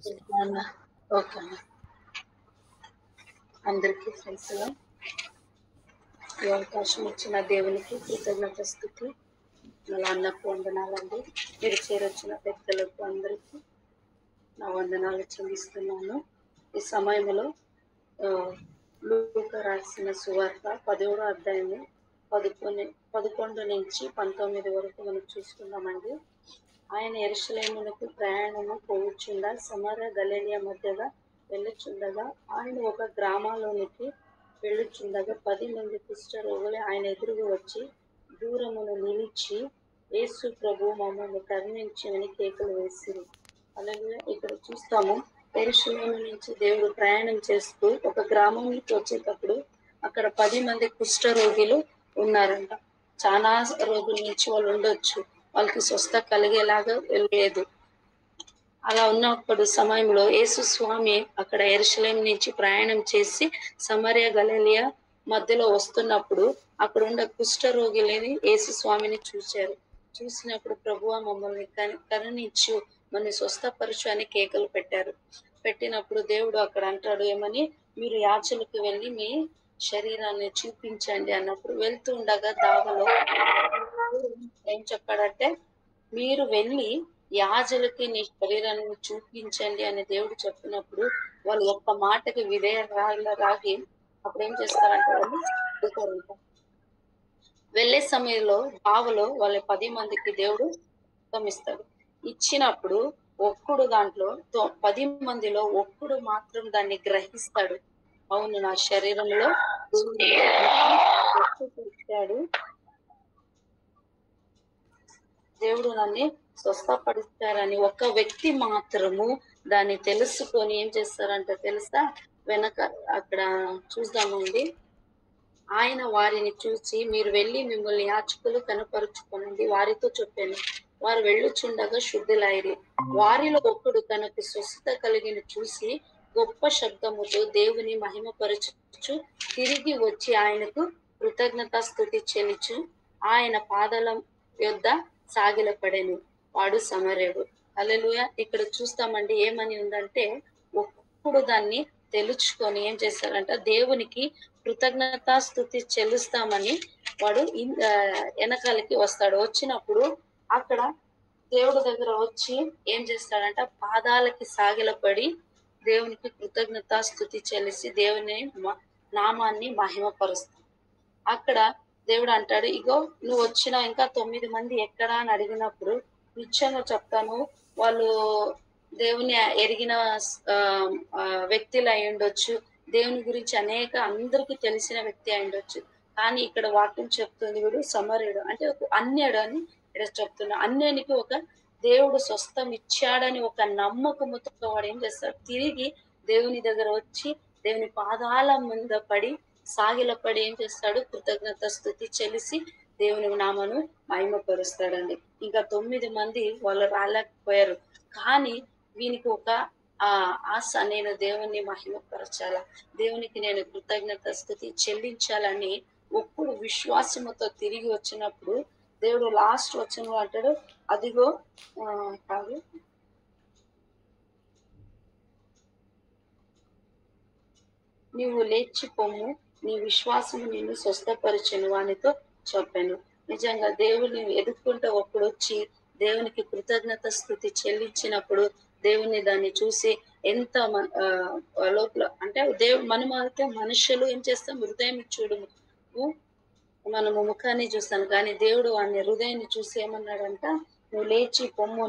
అన్న ఓకే అన్న. అందరికీ ఫ్రెండ్స్గా ఈ అవకాశం ఇచ్చిన దేవునికి కృతజ్ఞత స్థుతి. మళ్ళీ అన్నకు వందనాలండి. మీరు చేరొచ్చిన పెద్దలకు అందరికీ నా వందనాలు చెల్లిస్తున్నాను. ఈ సమయంలో లూకా రాసిన సువార్త 10వ అధ్యాయము 11 నుంచి 19 వరకు మనం చూసుకుందామండి. ఆయన యెరూషలేమునకు ప్రయాణము పోవుచుండా సమరయ గలిలయ మధ్యగా వెళ్ళుచుండగా ఆయన ఒక గ్రామంలోనికి వెళ్ళుచుండగా 10 మంది కుష్ఠరోగులు ఆయన ఎదురుగా వచ్చి దూరమున నిలిచి, యేసు ప్రభు, మమ్మల్ని కరుణించమని కేకలు వేసిరి. అలాగే ఇక్కడ చూస్తాము, యెరూషలేము నుంచి దేవుడు ప్రయాణం చేస్తూ ఒక గ్రామానికి వచ్చేటప్పుడు అక్కడ 10 మంది కుష్ఠరోగులు ఉన్నారంట. చాలా రోజుల నుంచి వాళ్ళు ఉండొచ్చు, వాళ్ళకి స్వస్థ కలిగేలాగా లేదు. అలా ఉన్నప్పుడు సమయంలో యేసు స్వామి అక్కడ యెరూషలేము నుంచి ప్రయాణం చేసి సమరయ గలిలయ మధ్యలో వస్తున్నప్పుడు అక్కడ ఉన్న కుష్ఠరోగులని యేసు స్వామిని చూశారు. చూసినప్పుడు ప్రభువా మమ్మల్ని కరుణించు, మన స్వస్థపరచు అని కేకలు పెట్టినప్పుడు దేవుడు అక్కడ అంటాడు ఏమని, మీరు యాజకులకు వెళ్ళి మీ శరీరాన్ని చూపించండి అన్నప్పుడు వెళ్తూ ఉండగా దావలో ఏం చెప్పాడంటే, మీరు వెళ్ళి యాజకులకి నీ శరీరాన్ని చూపించండి అని దేవుడు చెప్పినప్పుడు వాళ్ళు ఒక్క మాటకి రాగి అప్పుడు ఏం చేస్తారంటే వాళ్ళు వెళ్తారంట. వెళ్ళే సమయంలో బావలో వాళ్ళ 10 మందికి దేవుడు ఇస్తాడు. ఇచ్చినప్పుడు ఒక్కడు దాంట్లో 10 మందిలో ఒక్కడు మాత్రం దాన్ని గ్రహిస్తాడు. అవును, నా శరీరంలో ఇచ్చాడు, దేవుడు నన్ను స్వస్థపడిస్తారని ఒక వ్యక్తి మాత్రము దాన్ని తెలుసుకొని ఏం చేస్తారంట తెలుసా, వెనక అక్కడ చూద్దామండి. ఆయన వారిని చూసి, మీరు వెళ్ళి మిమ్మల్ని యాజకులు కనపరుచుకోనండి వారితో చెప్పాను. వారు వెళ్ళుచుండగా శుద్ధులైరి. వారిలో ఒకడు తనకు స్వస్థత కలిగిన చూసి గొప్ప శబ్దముతో దేవుని మహిమపరచు తిరిగి వచ్చి ఆయనకు కృతజ్ఞతా స్తుతి చెల్లించు ఆయన పాదాల యొద్ద సాగిలపడెను. వాడు సమరయుడు. హల్లెలూయా. ఇక్కడ చూస్తామండి ఏమని ఉందంటే, ఒక్కడు దాన్ని తెలుసుకొని ఏం చేస్తారంట, దేవునికి కృతజ్ఞతా స్తుతి చెల్లిస్తామని వాడు వెనకాలకి వస్తాడు. వచ్చినప్పుడు అక్కడ దేవుడి దగ్గర వచ్చి ఏం చేస్తాడంట, పాదాలకి సాగిలపడి దేవునికి కృతజ్ఞతా స్తుతి చెల్లిసి దేవుని నామాన్ని మహిమపరుస్తాడు. అక్కడ దేవుడు అంటాడు, ఇగో నువ్వు వచ్చిన ఇంకా 9 మంది ఎక్కడా అని అడిగినప్పుడు నిశ్చయంగా చెప్తాను, వాళ్ళు దేవుని ఎరిగిన వ్యక్తులు అయి ఉండొచ్చు, దేవుని గురించి అందరికీ తెలిసిన వ్యక్తి అయి ఉండొచ్చు. కానీ ఇక్కడ వాక్యం చెప్తుంది, వీడు సమరయుడు అంటే ఒక అన్యుడు అని ఇక్కడ చెప్తున్నా. అన్యునికి ఒక దేవుడు స్వస్థం ఇచ్చాడని ఒక నమ్మకముతో వాడు ఏం చేస్తాడు, తిరిగి దేవుని దగ్గర వచ్చి దేవుని పాదాల ముంద పడి సాగిలపడి ఏం చేస్తాడు, కృతజ్ఞత స్తుతి చెల్లిసి దేవుని నామను మహిమపరుస్తాడండి. ఇంకా 9 మంది వాళ్ళు రాలేకపోయారు. కానీ వీనికి ఒక ఆశ, నేను దేవుని మహిమపరచాలా, దేవునికి నేను కృతజ్ఞత స్తుతి చెల్లించాలని ఒప్పుడు విశ్వాసముతో తిరిగి వచ్చినప్పుడు దేవుడు లాస్ట్ వచ్చిన అంటాడు, అదిగో కాదు నీవు లేచి పొమ్ము, నీ విశ్వాసము నిన్ను స్వస్థపరిచెను వానితో చెప్పాను. నిజంగా దేవుని ఎదుర్కొంటే ఒప్పుడు వచ్చి దేవునికి కృతజ్ఞత స్థుతి చెల్లించినప్పుడు దేవుని దాన్ని చూసి ఎంత లోపల అంటే మనమైతే మనుషులు ఏం చేస్తాం, హృదయం చూడము, మనము ముఖాన్ని చూస్తాను, కానీ దేవుడు వాని హృదయాన్ని చూసి ఏమన్నాడంట, నువ్వు లేచి పొమ్ము,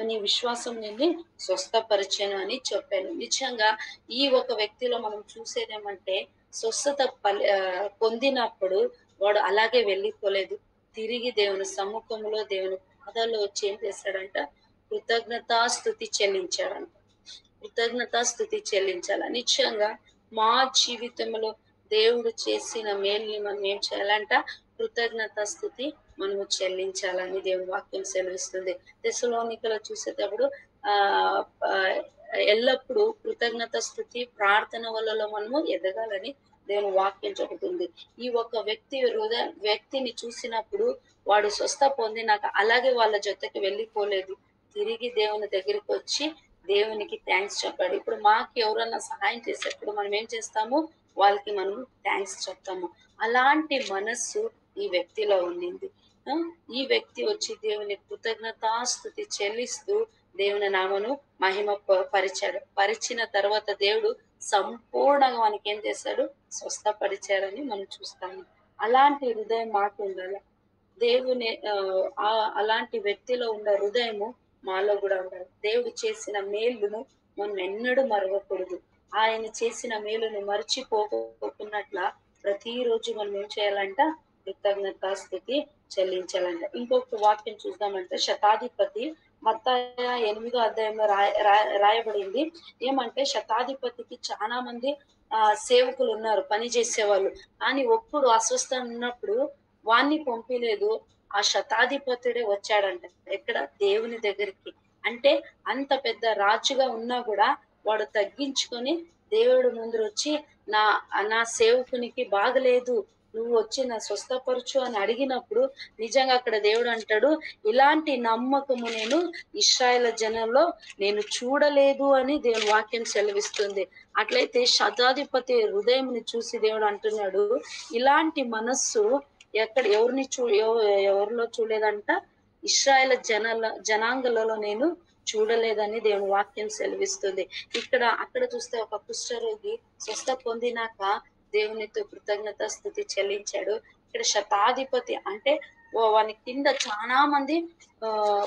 నీ విశ్వాసం నిన్ను స్వస్థపరిచాను అని చెప్పాను. నిజంగా ఈ ఒక వ్యక్తిలో మనం చూసేదేమంటే, స్వస్థత పొందినప్పుడు వాడు అలాగే వెళ్ళిపోలేదు, తిరిగి దేవుని సముఖంలో దేవుని పాదాల్లో వచ్చి ఏం చేశాడంట, కృతజ్ఞతా స్తుతి చెల్లించాడంట. కృతజ్ఞతా స్తుతి చెల్లించాల. నిజంగా మా జీవితంలో దేవుడు చేసిన మేలుని మనం ఏం చేయాలంట, కృతజ్ఞత స్థుతి మనము చెల్లించాలని దేవుని వాక్యం సెలవిస్తుంది. తెస్సలోనికలో చూసేటప్పుడు ఎల్లప్పుడూ కృతజ్ఞత స్థుతి ప్రార్థన వల్ల మనము ఎదగాలని దేవుని వాక్యం చెబుతుంది. ఈ ఒక వ్యక్తిని చూసినప్పుడు వాడు స్వస్థ పొందినాక అలాగే వాళ్ళ జೊತೆకి వెళ్ళిపోలేదు, తిరిగి దేవుని దగ్గరికి వచ్చి దేవునికి థ్యాంక్స్ చెప్పాడు. ఇప్పుడు మాకు ఎవరన్నా సహాయం చేసేప్పుడు మనం ఏం చేస్తాము? వాళ్ళకి మనం థ్యాంక్స్ చెప్తాము. అలాంటి మనస్సు ఈ వ్యక్తిలో ఉండింది. ఆ! ఈ వ్యక్తి వచ్చి దేవుని కృతజ్ఞతాస్తుతి చెల్లిస్తూ దేవుని నామమును పరిచాడు. పరిచిన తర్వాత దేవుడు సంపూర్ణంగా మనకేం చేశాడు? స్వస్థపరిచాడని మనం చూస్తాము. అలాంటి హృదయం మాకు ఉండాలి. దేవుని అలాంటి వ్యక్తిలో ఉన్న హృదయము మాలో కూడా ఉండాలి. దేవుడు చేసిన మేలును మనం ఎన్నడూ మరవకూడదు. ఆయన చేసిన మేలును మర్చిపోకున్నట్ల ప్రతిరోజు మనం ఏం చేయాలంట? కృతజ్ఞతాస్తుతి చెల్లించాలంట. ఇంకొక వాక్యం చూద్దామంటే శతాధిపతి మత్తయి 8వ అధ్యాయంలో రాయబడింది. ఏమంటే శతాధిపతికి చాలా మంది సేవకులు ఉన్నారు, పని చేసేవాళ్ళు. కానీ ఒప్పుడు అస్వస్థ ఉన్నప్పుడు వాణ్ణి పంపిలేదు. ఆ శతాధిపతుడే వచ్చాడంట. ఎక్కడ? దేవుని దగ్గరికి. అంటే అంత పెద్ద రాజుగా ఉన్నా కూడా వాడు తగ్గించుకొని దేవుడి ముందు వచ్చి నా నా సేవకునికి బాగలేదు, నువ్వు వచ్చి నా స్వస్థపరచు అని అడిగినప్పుడు నిజంగా అక్కడ దేవుడు అంటాడు, ఇలాంటి నమ్మకము నేను ఇశ్రాయేలు జనంలో నేను చూడలేదు అని దేవుని వాక్యం సెలవిస్తుంది. అట్లయితే శతాధిపతి హృదయంని చూసి దేవుడు అంటున్నాడు, ఇలాంటి మనస్సు ఎవరిలో చూడలేదంట? ఇశ్రాయేలు జనాంగంలో నేను చూడలేదని దేవుని వాక్యం సెలవిస్తుంది. అక్కడ చూస్తే ఒక కుష్ఠరోగి స్వస్థ పొందినాక దేవునితో కృతజ్ఞతాస్తుతి చెల్లించాడు. ఇక్కడ శతాధిపతి అంటే వాని కింద చాలా మంది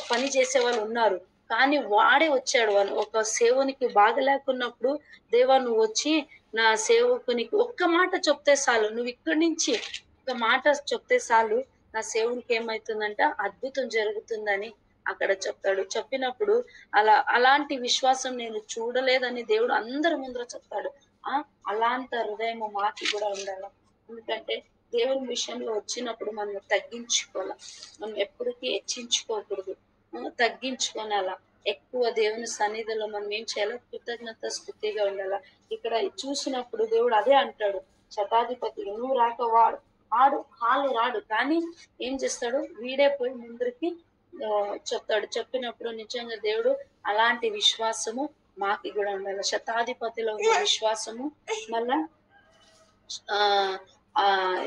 పని చేసే వాళ్ళు ఉన్నారు. కానీ వాడే వచ్చాడు. ఒక సేవకునికి బాగలేకున్నప్పుడు, దేవా నువ్వు వచ్చి నా సేవకునికి ఒక్క మాట చెప్తే చాలు, నువ్వు ఇక్కడి నుంచి ఒక మాట చెప్తే చాలు, నా సేవకునికి ఏమైతుందంట? అద్భుతం జరుగుతుందని అక్కడ చెప్తాడు. చెప్పినప్పుడు అలాంటి విశ్వాసం నేను చూడలేదని దేవుడు అందరి ముందర చెప్తాడు. అలాంటి హృదయం మాకి కూడా ఉండాలి. ఎందుకంటే దేవుని విషయంలో వచ్చినప్పుడు మనం తగ్గించుకోవాలి. మనం ఎప్పటికీ హెచ్చించుకోకూడదు, తగ్గించుకోనాలా. ఎక్కువ దేవుని సన్నిధిలో మనం ఏం చేయాలి? కృతజ్ఞత స్తుతిగా ఉండాల. ఇక్కడ చూసినప్పుడు దేవుడు అదే అంటాడు శతాధిపతికి, నువ్వు రాక వాళ్ళు రాడు, కానీ ఏం చేస్తాడు? వీడే పోయి ముందరికి చెప్తాడు. చెప్పినప్పుడు నిజంగా దేవుడు అలాంటి విశ్వాసము మాకి కూడా ఉండాలి. శతాధిపతిలో ఉన్న విశ్వాసము మళ్ళా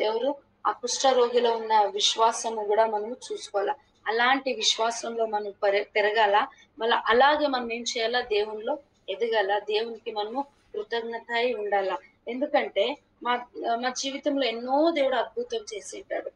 ఎవరు? ఆ కుష్ఠరోగిలో ఉన్న విశ్వాసము కూడా మనము చూసుకోవాలా. అలాంటి విశ్వాసంలో మనం పెరగాల. మళ్ళీ అలాగే మనం ఏం చేయాలా? దేవునిలో ఎదగాల. దేవునికి మనము కృతజ్ఞత అయి ఉండాల. ఎందుకంటే మా జీవితంలో ఎన్నో దేవుడు అద్భుతం చేసి ఉంటాడు.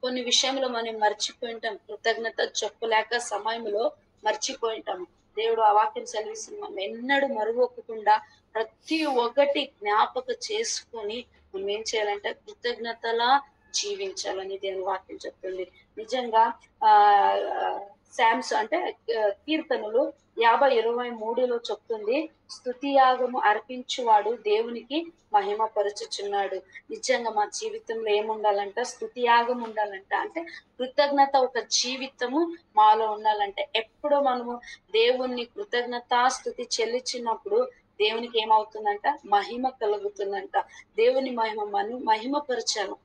కొన్ని విషయంలో మనం మర్చిపోయింటాం, కృతజ్ఞత చెప్పలేక సమయంలో మర్చిపోయింటాము. దేవుడు ఆ వాక్యం సెలవిస్తుంది, మనం ఎన్నడూ మరువకుండా ప్రతి ఒక్కటి జ్ఞాపక చేసుకొని మనం ఏం చేయాలంటే కృతజ్ఞతలా జీవించాలని దేవుని వాక్యం చెప్తుంది. నిజంగా శామ్స్ అంటే కీర్తనలు 50:23 చెప్తుంది, స్తుతియాగము అర్పించువాడు దేవునికి మహిమ పరుచుచున్నాడు. నిజంగా మా జీవితంలో ఏముండాలంట? స్తుతియాగం ఉండాలంట. అంటే కృతజ్ఞత ఒక జీవితము మాలో ఉండాలంటే ఎప్పుడు మనము దేవుణ్ణి స్తుతి చెల్లించినప్పుడు దేవునికి ఏమవుతుందంట? మహిమ కలుగుతుందంట. దేవుని మహిమపరచాలి.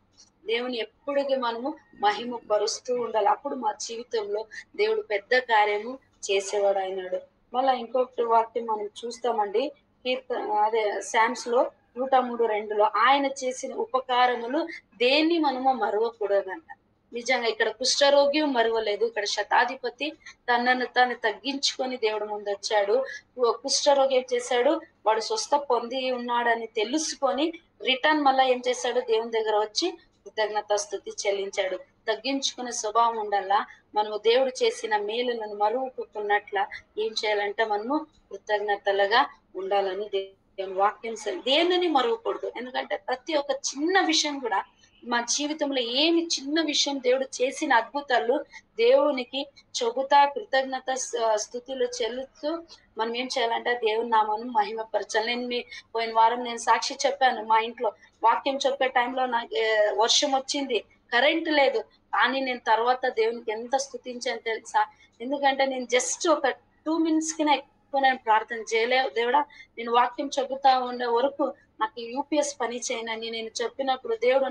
దేవుని ఎప్పటికీ మనము మహిమ పరుస్తూ ఉండాలి. అప్పుడు మా జీవితంలో దేవుడు పెద్ద కార్యము చేసేవాడు అయినాడు. మళ్ళా ఇంకొకటి వాక్యం మనం చూస్తామండి. శామ్స్ లో 103:2 ఆయన చేసిన ఉపకారములు దేన్ని మనము మరవకూడదంట. నిజంగా ఇక్కడ కుష్ఠరోగి మరవలేదు. ఇక్కడ శతాధిపతి తనను తాను తగ్గించుకొని దేవుడు ముందు వచ్చాడు. కుష్ఠరోగి ఏం చేశాడు? వాడు స్వస్థ పొంది ఉన్నాడని తెలుసుకొని రిటర్న్ మళ్ళా ఏం చేశాడు? దేవుని దగ్గర వచ్చి కృతజ్ఞత స్తుతి చెల్లించాడు. తగ్గించుకునే స్వభావం ఉండాలా. మనము దేవుడు చేసిన మేలులను మరువకున్నట్ల ఏం చేయాలంటే మనము కృతజ్ఞతలుగా ఉండాలని దేవుని వాక్యం దేనిని మరువకూడదు. ఎందుకంటే ప్రతి ఒక్క చిన్న విషయం కూడా మా జీవితంలో ఏమి చిన్న విషయం దేవుడు చేసిన అద్భుతాలు దేవునికి చెబుతా కృతజ్ఞత స్తుతులు చెల్లుతూ మనం ఏం చేయాలంటే దేవుని నామాన్ని మహిమపరచాలి. పోయిన వారం నేను సాక్షి చెప్పాను. మా ఇంట్లో వాక్యం చెప్పే టైంలో నాకు వర్షం వచ్చింది, కరెంట్ లేదు, కానీ నేను తర్వాత దేవునికి ఎంత స్తుతించాను తెలుసా? ఎందుకంటే నేను జస్ట్ ఒక 2 minutes కినే ఎక్కువ నేను ప్రార్థన చేయలే. దేవుడా, నేను వాక్యం చెబుతా ఉండే వరకు నాకు యూపీఎస్ పని చేయనని నేను చెప్పినప్పుడు దేవుడు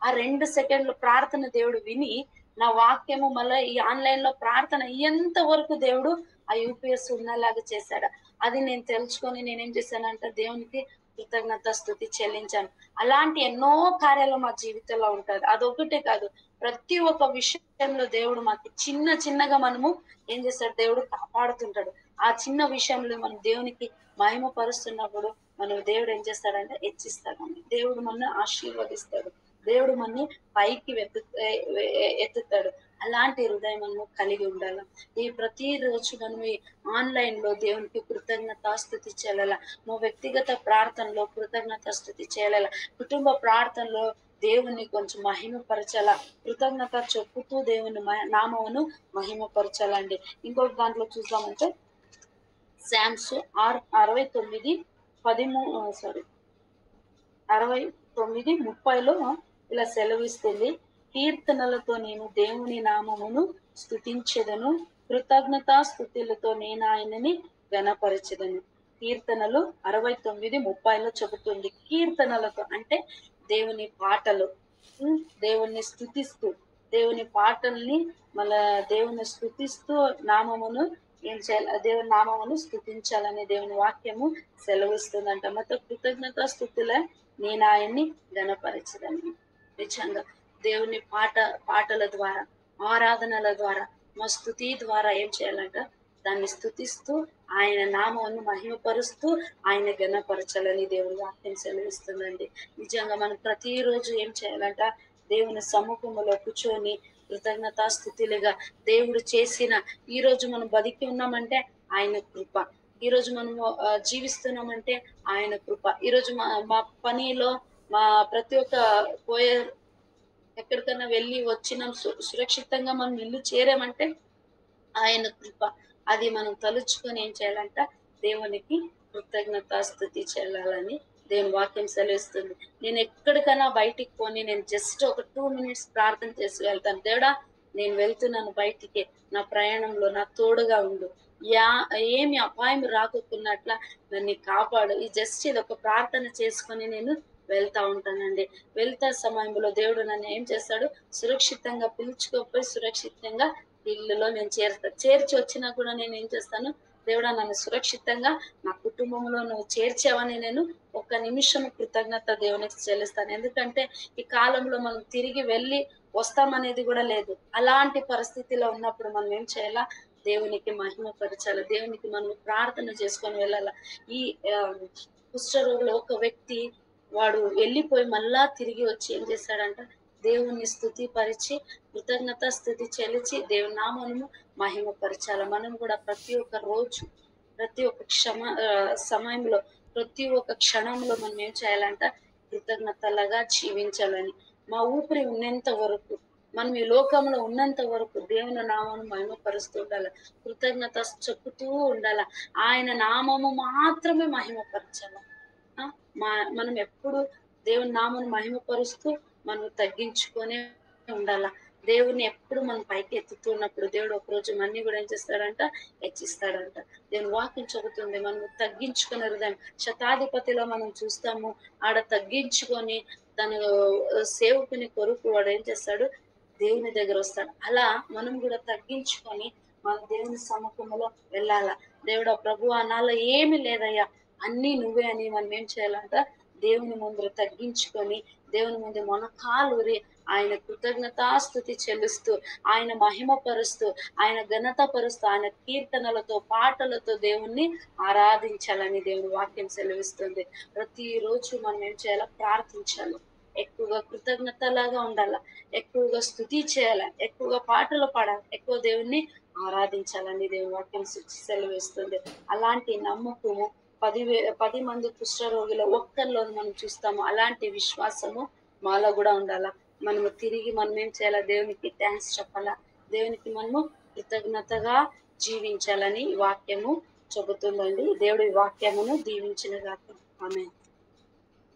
ఆ 2 సెకండ్లు ప్రార్థన దేవుడు విని నా వాక్యము మళ్ళీ ఈ ఆన్లైన్ లో ప్రార్థన అయ్యేంత వరకు దేవుడు ఆ యూపీఎస్ ఉన్నలాగా చేశాడు. అది నేను తెలుసుకొని నేనేం చేశానంటే దేవునికి కృతజ్ఞత స్థుతి చెల్లించాను. అలాంటి ఎన్నో కార్యాలు మా జీవితంలో ఉంటది. అదొకటే కాదు, ప్రతి ఒక్క విషయంలో దేవుడు మాకు చిన్న చిన్నగా మనము ఏం చేస్తాడు, దేవుడు కాపాడుతుంటాడు. ఆ చిన్న విషయంలో మనం దేవునికి మహిమ పరుస్తున్నప్పుడు మనం దేవుడు ఏం చేస్తాడంటే హెచ్చిస్తాడండి. దేవుడు మన ఆశీర్వదిస్తాడు. దేవుడు మనని పైకి ఎత్తుతాడు. అలాంటి హృదయం మనము కలిగి ఉండాలి. ఈ ప్రతి రోజు మనం ఈ ఆన్లైన్ లో దేవునికి కృతజ్ఞతాస్తుతి చేయాల. మా వ్యక్తిగత ప్రార్థనలో కృతజ్ఞతాస్తుతి చేయాల. కుటుంబ ప్రార్థనలో దేవుని కొంచెం మహిమపరచాల. కృతజ్ఞత చెప్పుతూ దేవుని నామమును మహిమపరచాలండి. ఇంకొక దాంట్లో చూద్దామంటే శామ్స్ 69:30లో ఇలా సెలవిస్తుంది. కీర్తనలతో నేను దేవుని నామమును స్తుతించెదను, కృతజ్ఞతా స్థుతులతో నేను ఆయనని ఘనపరచెదను. కీర్తనలు 69:30లో చెబుతుంది. కీర్తనలతో అంటే దేవుని పాటలు, దేవుణ్ణి స్తుతిస్తూ, దేవుని పాటల్ని మళ్ళా దేవుని స్తుతిస్తూ నామమును ఏం చేయాలి, దేవుని నామమును స్తుతించాలని దేవుని వాక్యము సెలవిస్తుందంట. మొత్తం కృతజ్ఞత స్థుతుల నేను ఆయన్ని ఘనపరచదని. నిజంగా దేవుని పాటల ద్వారా, ఆరాధనల ద్వారా, మా స్తుతి ద్వారా ఏం చేయాలంట, దాన్ని స్తుతిస్తూ ఆయన నామమును మహిమపరుస్తూ ఆయన ఘనపరచాలని దేవుని వాక్యం సెలవిస్తుందండి. నిజంగా మనం ప్రతిరోజు ఏం చేయాలంట, దేవుని సముఖములో కూర్చొని కృతజ్ఞతా స్థుతులుగా దేవుడు చేసిన, ఈ రోజు మనం బతికి ఉన్నామంటే ఆయన కృప, ఈ రోజు మనము జీవిస్తున్నామంటే ఆయన కృప, ఈ రోజు మా పనిలో మా ప్రతి ఒక్క పోయే ఎక్కడికైనా వెళ్ళి వచ్చినాం సురక్షితంగా మనం ఇల్లు చేరామంటే ఆయన కృప. అది మనం తలుచుకొని ఏం చేయాలంట, దేవునికి కృతజ్ఞతాస్తుతి చెల్లాలని దేవుని వాక్యం సెలవిస్తుంది. నేను ఎక్కడికైనా బయటికి పోని, నేను జస్ట్ ఒక 2 minutes ప్రార్థన చేసి వెళ్తాను. దేవుడా నేను వెళ్తున్నాను బయటికి, నా ప్రయాణంలో నా తోడుగా ఉండు, ఏమి అపాయం రాకున్నట్ల నన్ను కాపాడు. ఈ జస్ట్ ఇది ఒక ప్రార్థన చేసుకొని నేను వెళ్తా ఉంటానండి. వెళ్తా సమయంలో దేవుడు నన్ను ఏం చేస్తాడు, సురక్షితంగా పిలుచుకోపోయి సురక్షితంగా ఇల్లులో నేను చేర్చి వచ్చినా కూడా నేను ఏం చేస్తాను, దేవుడా నన్ను సురక్షితంగా నా కుటుంబంలో నువ్వు చేర్చావని నేను ఒక్క నిమిషం కృతజ్ఞత దేవునికి చెల్లిస్తాను. ఎందుకంటే ఈ కాలంలో మనం తిరిగి వెళ్ళి వస్తామనేది కూడా లేదు. అలాంటి పరిస్థితిలో ఉన్నప్పుడు మనం ఏం చేయాలా, దేవునికి మహిమపరచాలి, దేవునికి మనం ప్రార్థన చేసుకొని వెళ్ళాల. ఈ కుష్ఠరోగులో ఒక వ్యక్తి వాడు వెళ్ళిపోయి మళ్ళా తిరిగి వచ్చి ఏం చేశాడంట, దేవుణ్ణి స్తుతి పరిచి కృతజ్ఞత స్థుతి చెల్లించి దేవుని నామమును మహిమపరచాల. మనం కూడా ప్రతి ఒక్క రోజు, ప్రతి ఒక్క సమయంలో, ప్రతి ఒక్క క్షణంలో మనం ఏం చేయాలంట, కృతజ్ఞతలాగా జీవించాలని. మా ఊపిరి ఉన్నంత వరకు, మనం ఈ లోకంలో ఉన్నంత వరకు దేవుని నామమును మహిమపరుస్తూ ఉండాలి, కృతజ్ఞత చెప్పుతూ ఉండాల. ఆయన నామము మాత్రమే మహిమపరచాల. మనం ఎప్పుడు దేవుని నామమును మహిమపరుస్తూ మనం తగ్గించుకొని ఉండాల. దేవుని ఎప్పుడు మనం పైకి ఎత్తుతున్నప్పుడు దేవుడు ఒకరోజు మన్ని కూడా ఏం చేస్తాడంట, హెచ్చిస్తాడంట. దేవుని వాక్యం చెబుతుంది, మనం తగ్గించుకునే హృదయం. శతాధిపతిలో మనం చూస్తాము, ఆడ తగ్గించుకొని తన సేవకుని కొరకు వాడు ఏం చేస్తాడు, దేవుని దగ్గర వస్తాడు. అలా మనం కూడా తగ్గించుకొని మన దేవుని సముఖంలో వెళ్ళాల. దేవుడా ప్రభు నాలో ఏమి లేదయ్యా, అన్నీ నువ్వే అని మనం ఏం చేయాలంట, దేవుని ముందు తగ్గించుకొని దేవుని ముందు మొనకాలూరి ఆయన కృతజ్ఞతాస్తుతి చెల్లిస్తూ, ఆయన మహిమపరుస్తూ, ఆయన ఘనతపరుస్తూ, ఆయన కీర్తనలతో పాటలతో దేవుణ్ణి ఆరాధించాలని దేవుని వాక్యం సెలవిస్తుంది. ప్రతిరోజు మనం ఏం చేయాలా, ప్రార్థించాలి, ఎక్కువగా కృతజ్ఞతలాగా ఉండాల, ఎక్కువగా స్తుతి చేయాల, ఎక్కువగా పాటలు పాడాలి, ఎక్కువ దేవుణ్ణి ఆరాధించాలని దేవుని వాక్యం సెలవిస్తుంది. అలాంటి నమ్మకము 10 మంది కుష్ఠరోగుల ఒక్కరిలో మనం చూస్తాము. అలాంటి విశ్వాసము మాలో కూడా ఉండాలా. మనము తిరిగి మనం ఏం చేయాలా, దేవునికి థ్యాంక్స్ చెప్పాలా, దేవునికి మనము కృతజ్ఞతగా జీవించాలని ఈ వాక్యము చెబుతుందండి. దేవుడి వాక్యమును దీవించిన గాక. ఆమేన్.